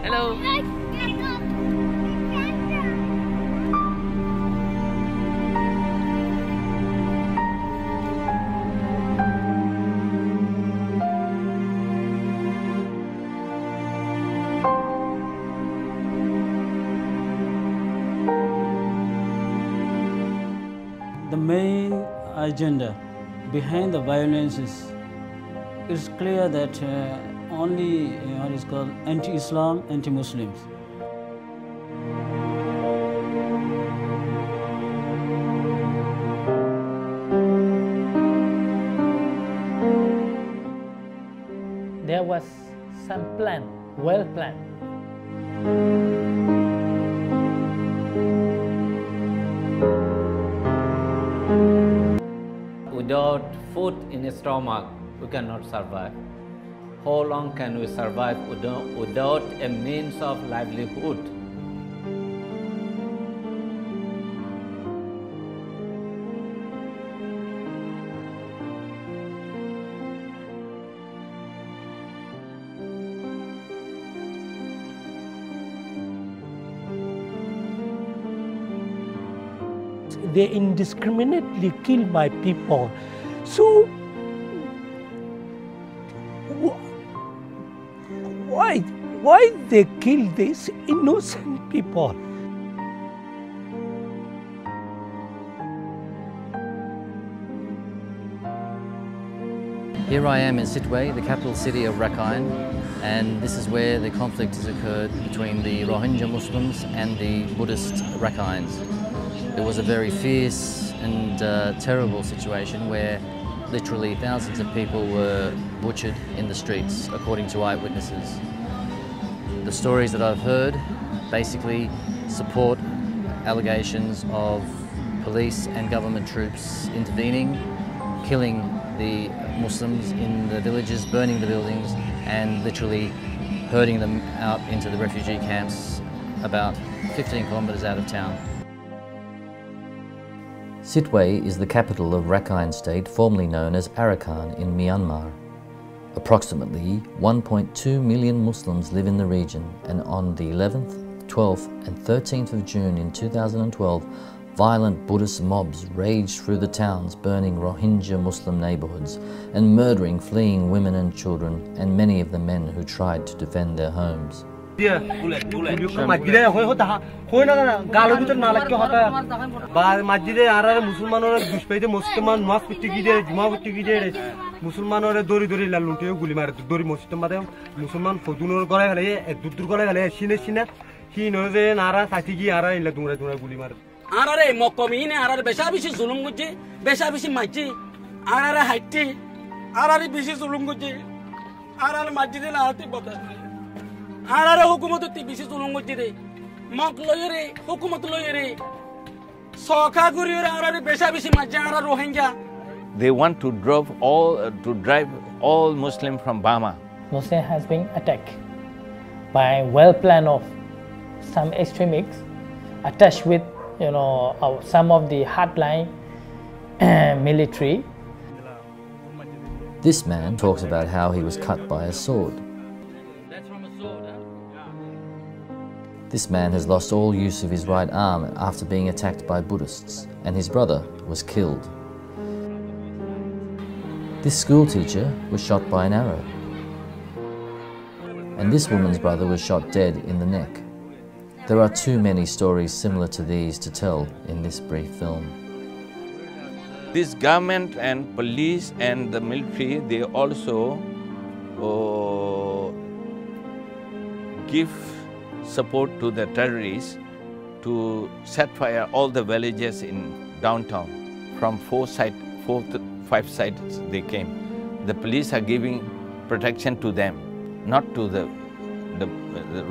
Hello. The main agenda behind the violence is clear that only what is called anti-Islam, anti-Muslims. There was some plan, well planned. Without food in the stomach, we cannot survive. How long can we survive without a means of livelihood? They indiscriminately kill my people. So why they kill these innocent people? Here I am in Sitwe, the capital city of Rakhine, and this is where the conflict has occurred between the Rohingya Muslims and the Buddhist Rakhines. It was a very fierce and terrible situation where literally thousands of people were butchered in the streets, according to eyewitnesses. The stories that I've heard basically support allegations of police and government troops intervening, killing the Muslims in the villages, burning the buildings, and literally herding them out into the refugee camps about 15 kilometres out of town. Sitwe is the capital of Rakhine State, formerly known as Arakan in Myanmar. Approximately 1.2 million Muslims live in the region, and on the 11th, 12th and 13th of June in 2012, violent Buddhist mobs raged through the towns, burning Rohingya Muslim neighbourhoods and murdering fleeing women and children and many of the men who tried to defend their homes. মুসলমানরে দড়ি দড়ি লালুনতে গুলি মারে দড়ি মসজিদ মাদে মুসলমান ফদুনর গলে গলে দূর দূর গলে গলে সিনে সিনে কি নজে নারা সাথী কি আরা ইলা দুমরা দুমরা গুলি মারে আরারে মকমিনে আরারে বেশা বেশি জুলুম করছে বেশা বেশি মাইছে আরারে হাইতে আরারে বেশি জুলুম করছে আরারে মসজিদে না হতে বতা আরারে হুকুমত তি বেশি জুলুম করছে রে মক লয়রে হুকুমত লয়রে সখা গুরিরে আরারে বেশা বেশি মাইছে আরা Rohingya. They want to drive all Muslims from Burma. Muslim has been attacked by well plan of some extremists attached with some of the hardline military. This man talks about how he was cut by a sword. This man has lost all use of his right arm after being attacked by Buddhists, and his brother was killed. This school teacher was shot by an arrow, and this woman's brother was shot dead in the neck. There are too many stories similar to these to tell in this brief film. This government and police and the military, they also give support to the terrorists to set fire all the villages in downtown. From 5 sides they came. The police are giving protection to them, not to the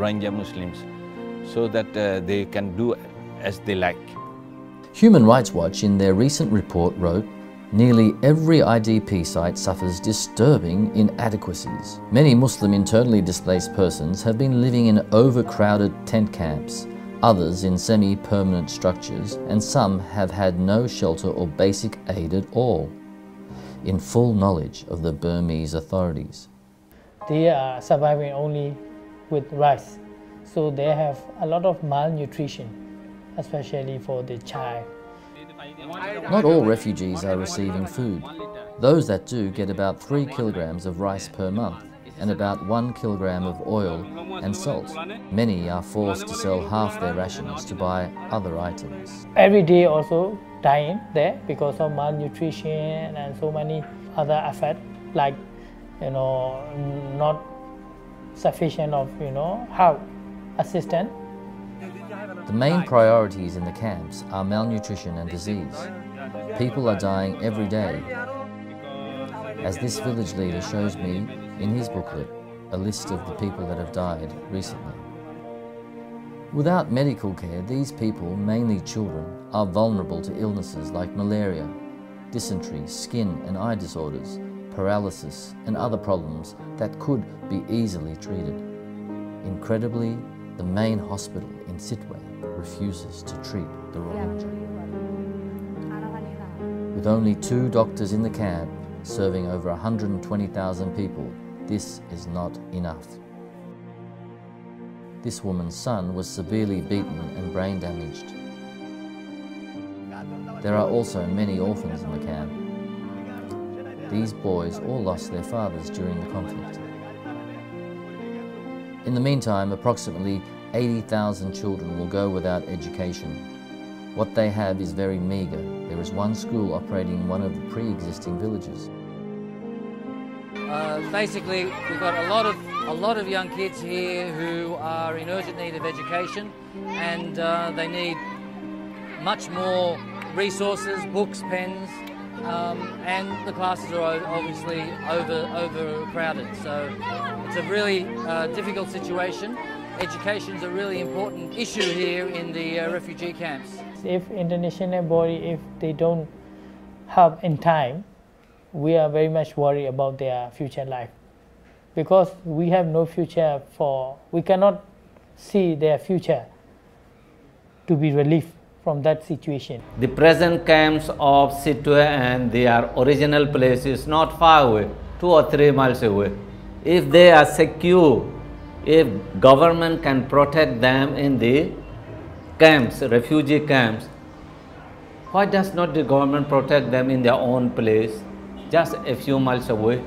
Rohingya Muslims, so that they can do as they like. Human Rights Watch in their recent report wrote, Nearly every IDP site suffers disturbing inadequacies. Many Muslim internally displaced persons have been living in overcrowded tent camps, others in semi-permanent structures, and some have had no shelter or basic aid at all, in full knowledge of the Burmese authorities. They are surviving only with rice, so they have a lot of malnutrition, especially for the child. Not all refugees are receiving food. Those that do get about 3 kilograms of rice per month and about 1 kilogram of oil and salt. Many are forced to sell half their rations to buy other items. Every day also dying there because of malnutrition and so many other effects, like not sufficient of health assistance. The main priorities in the camps are malnutrition and disease. People are dying every day. As this village leader shows me in his booklet, a list of the people that have died recently. Without medical care, these people, mainly children, are vulnerable to illnesses like malaria, dysentery, skin and eye disorders, paralysis and other problems that could be easily treated. Incredibly, the main hospital in Sitwe refuses to treat the Rohingya. With only 2 doctors in the camp serving over 120,000 people, this is not enough. This woman's son was severely beaten and brain damaged. There are also many orphans in the camp. These boys all lost their fathers during the conflict. In the meantime, approximately 80,000 children will go without education. What they have is very meagre. There is one school operating in one of the pre-existing villages. Basically, we've got a lot of young kids here who are in urgent need of education, and they need much more resources, books, pens, and the classes are obviously overcrowded. So it's a really difficult situation. Education is a really important issue here in the refugee camps. If international body, if they don't help in time, we are very much worried about their future life, because we have no future we cannot see their future to be relieved from that situation. The present camps of Sitwe and their original place is not far away, 2 or 3 miles away. If they are secure, if government can protect them in the camps, refugee camps, why does not the government protect them in their own place, just a few miles away?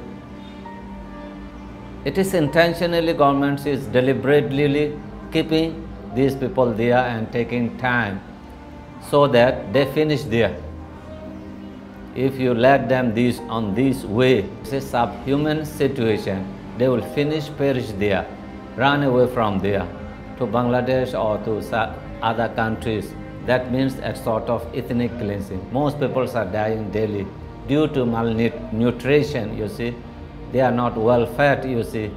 It is intentionally, government is deliberately keeping these people there and taking time so that they finish there. If you let them on this way, it's a subhuman situation. They will perish there, run away from there to Bangladesh or to other countries. That means a sort of ethnic cleansing. Most people are dying daily due to malnutrition, you see. They are not well fed, you see.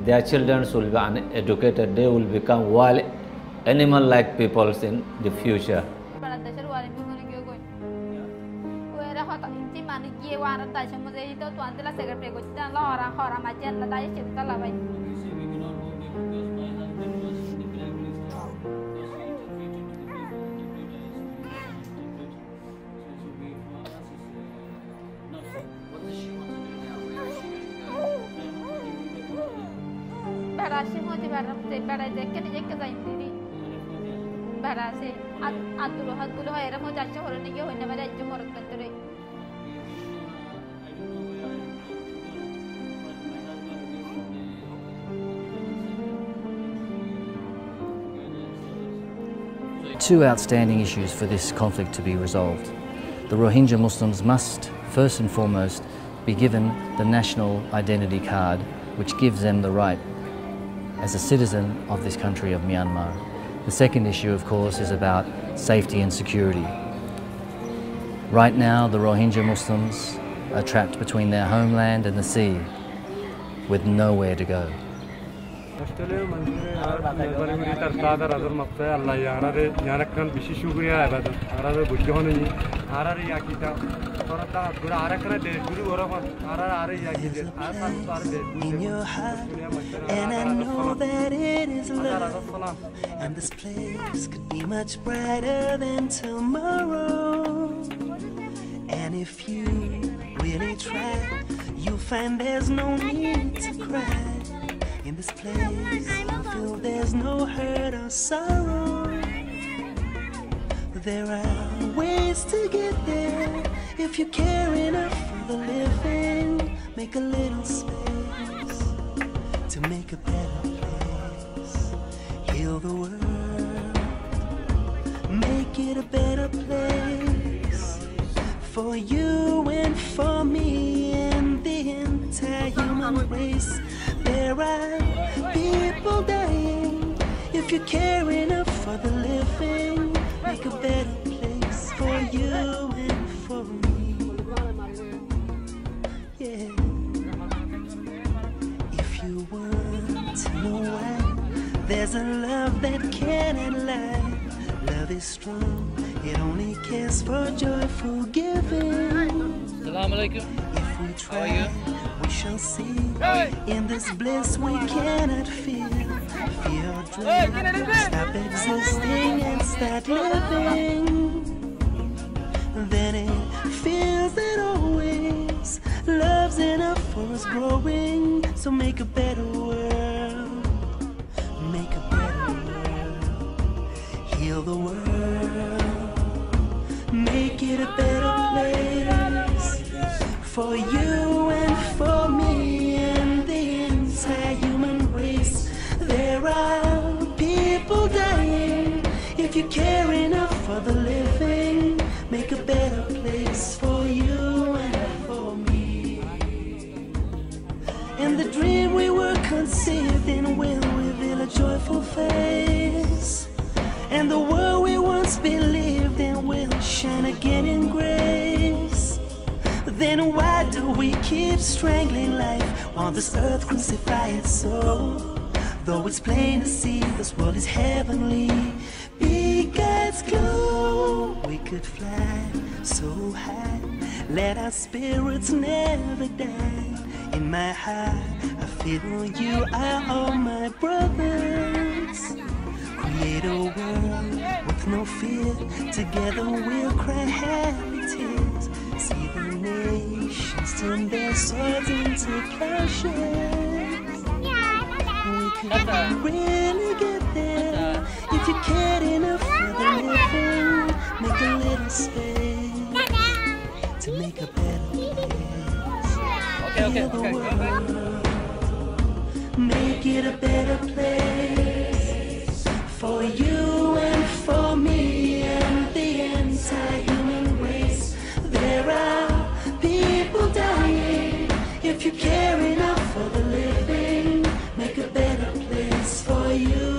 Their children will be uneducated. They will become wild, animal-like peoples in the future. Two outstanding issues for this conflict to be resolved. The Rohingya Muslims must, first and foremost, be given the national identity card, which gives them the right as a citizen of this country of Myanmar. The second issue, of course, is about safety and security. Right now, the Rohingya Muslims are trapped between their homeland and the sea, with nowhere to go. Australia manjure bari tar sada razor mapta Allah yarare yanakan bishi shukriya abad arare bujjonu ni arare yakita torata gura arakana de guru gorakon arare yakite asan tar de in your heart, and I know that it is love, and this place could be much brighter than tomorrow. And if you really try, you'll find there's no need to cry. In this place, you feel there's no hurt or sorrow. There are ways to get there. If you care enough for the living, make a little space to make a better place. Heal the world, make it a better place for you and for me and the entire human race. There are people dying. If you care enough for the living, make a better place for you and for me. Yeah. If you want to know why, there's a love that cannot lie. Love is strong, it only cares for joyful giving. Assalamu alaikum. If we try, we shall see. In this bliss we cannot feel. Fear or dream, stop existing and start living. Then it feels that always love's enough for us growing. So make a better world, make a better world. Heal the world, make it a better place for you and for me and the entire human race. There are people dying. If you care enough for the living, make a better place for you and for me. And the dream we were conceived in will reveal a joyful face. And the world we once believed in will shine again in grace. Then why do we keep strangling life while this earth crucifies its soul? Though it's plain to see this world is heavenly, be God's glow. We could fly so high, let our spirits never die. In my heart, I feel you are all my brothers. Create a world with no fear, together we'll cry happy tears. See the nations turn their swords into plowshares. We could really get there if you cared enough for the living. Make a little space to make a better place. Heal the world, make it a better place for you and for me and the entire human race. There are people dying. If you care enough for the living, make a better place for you